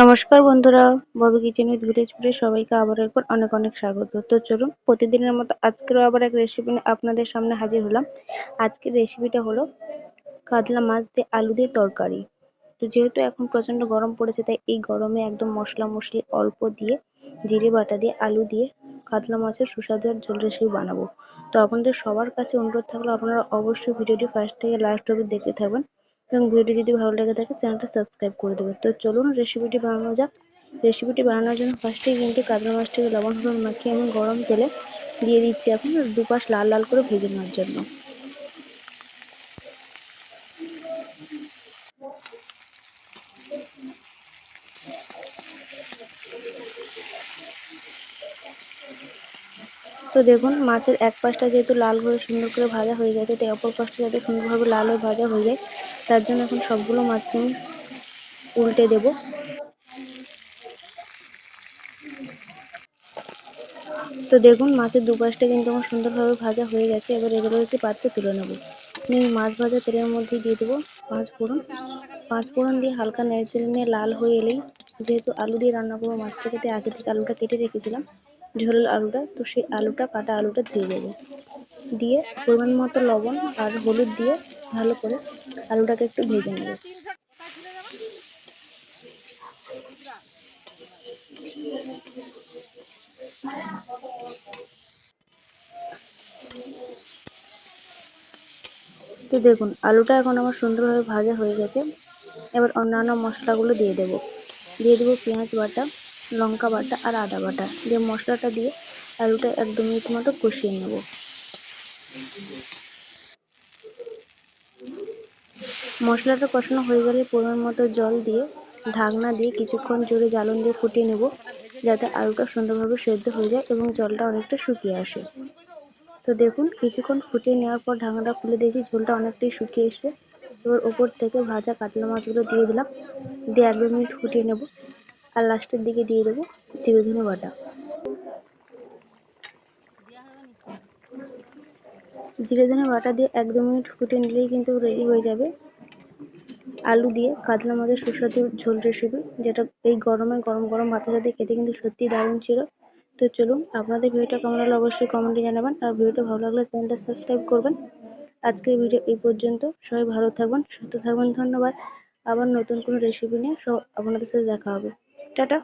নমস্কার বন্ধুরা, Bobby kitchen with ভিলেজপুরে সবাইকে আবার একবার অনেক অনেক স্বাগত। তো চলুন প্রতিদিনের মতো আজকেরও আবার এক রেসিপি নিয়ে আপনাদের সামনে হাজির হলাম। আজকের রেসিপিটা হলো কাতলা মাছ দিয়ে আলু দিয়ে তরকারি। তো যেহেতু এখন প্রচন্ড গরম পড়েছে, তাই এই গরমে একদম মশলা মশলি অল্প দিয়ে জিরে বাটা দিয়ে আলু দিয়ে কাতলা মাছের সুস্বাদু এক ঝোল রেসিপি বানাবো। তো আপনাদের সবার কাছে অনুরোধ থাকলে আপনারা অবশ্যই ভিডিওটি ফার্স্ট থেকে লাস্ট অবধি দেখতে থাকবেন এবং ভিডিও যদি ভালো লেগে থাকে চ্যানেলটা সাবস্ক্রাইব করে দেবেন। তো চলুন রেসিপিটি বানানো যাক। রেসিপিটি বানানোর জন্য ফার্স্টেই কিন্তু কাতলা মাছটাকে লবণ হলুদ মাখিয়ে আমি গরম তেলে দিয়ে দিচ্ছি এখন দুপাশ লাল লাল করে ভেজে নেওয়ার জন্য। তো দেখুন মাছের এক পাশটা যেহেতু লাল করে সুন্দর করে ভাজা হয়ে গেছে, তাই অপর পাশটা যাতে সুন্দরভাবে লাল হয়ে ভাজা হয়ে যায়, তার জন্য এখন সবগুলো মাছকে আমি উল্টে দেব। তো দেখুন মাছের দুপাশটা কিন্তু আমার সুন্দরভাবে ভাজা হয়ে গেছে। এবার এগুলো একটি পাত্রে তুলে নেব। আমি মাছ ভাজা তেলের মধ্যে দিয়ে দেবো পাঁচ ফোড়ন দিয়ে হালকা নেড়েচেড়ে নিয়ে লাল হয়ে এলেই, যেহেতু আলু দিয়ে রান্না করবো মাছটাকে, তাই আগে থেকে আলুটা কেটে রেখেছিলাম, ঝোলের আলুটা, তো সেই কাটা আলুটা দিয়ে দেবো। দিয়ে পরিমাণ মতো লবণ আর হলুদ দিয়ে ভালো করে আলুটাকে একটু ভেজে নেব। তো দেখুন আলুটা এখন আমার সুন্দরভাবে ভাজা হয়ে গেছে। এবার অন্যান্য মশলাগুলো দিয়ে দেবো। পেঁয়াজ বাটা, লঙ্কা বাটা আর আদা বাটা দিয়ে মশলাটা দিয়ে আলুটা 1-2 মিনিট মতো কষিয়ে নেব। মশলাটা কষানো হয়ে গেলে পরিমাণ মতো জল দিয়ে ঢাকনা দিয়ে কিছুক্ষণ জোরে জ্বালন দিয়ে ফুটিয়ে নেব, যাতে আলুটা সুন্দরভাবে সেদ্ধ হয়ে যায় এবং জলটা অনেকটা শুকিয়ে আসে। তো দেখুন কিছুক্ষণ ফুটিয়ে নেওয়ার পর ঢাকনাটা খুলে দিয়েছি, ঝোলটা অনেকটাই শুকিয়ে এসে। এবার ওপর থেকে ভাজা কাতলা মাছগুলো দিয়ে দিলাম, দিয়ে 1-2 মিনিট ফুটিয়ে নেব। আর লাস্টের দিকে দিয়ে দেবো জিরে ধনে বাটা। জিরে ধনে বাটা দিয়ে 1-2 মিনিট ফুটিয়ে নিলেই কিন্তু রেডি হয়ে যাবে আলু দিয়ে কাতলা মাছের সুস্বাদু ঝোল রেসিপি, যেটা এই গরমে গরম গরম ভাতের সাথে খেতে কিন্তু সত্যি দারুণ ছিল। তো চলুন আপনাদের ভিডিওটা কেমন লাগলো অবশ্যই কমেন্টে জানাবেন, আর ভিডিওটা ভালো লাগলে চ্যানেলটা সাবস্ক্রাইব করবেন। আজকের ভিডিও এই পর্যন্ত। সবাই ভালো থাকবেন, সুস্থ থাকবেন। ধন্যবাদ। আবার নতুন কোনো রেসিপি নিয়ে আপনাদের সাথে দেখা হবে। টাটা।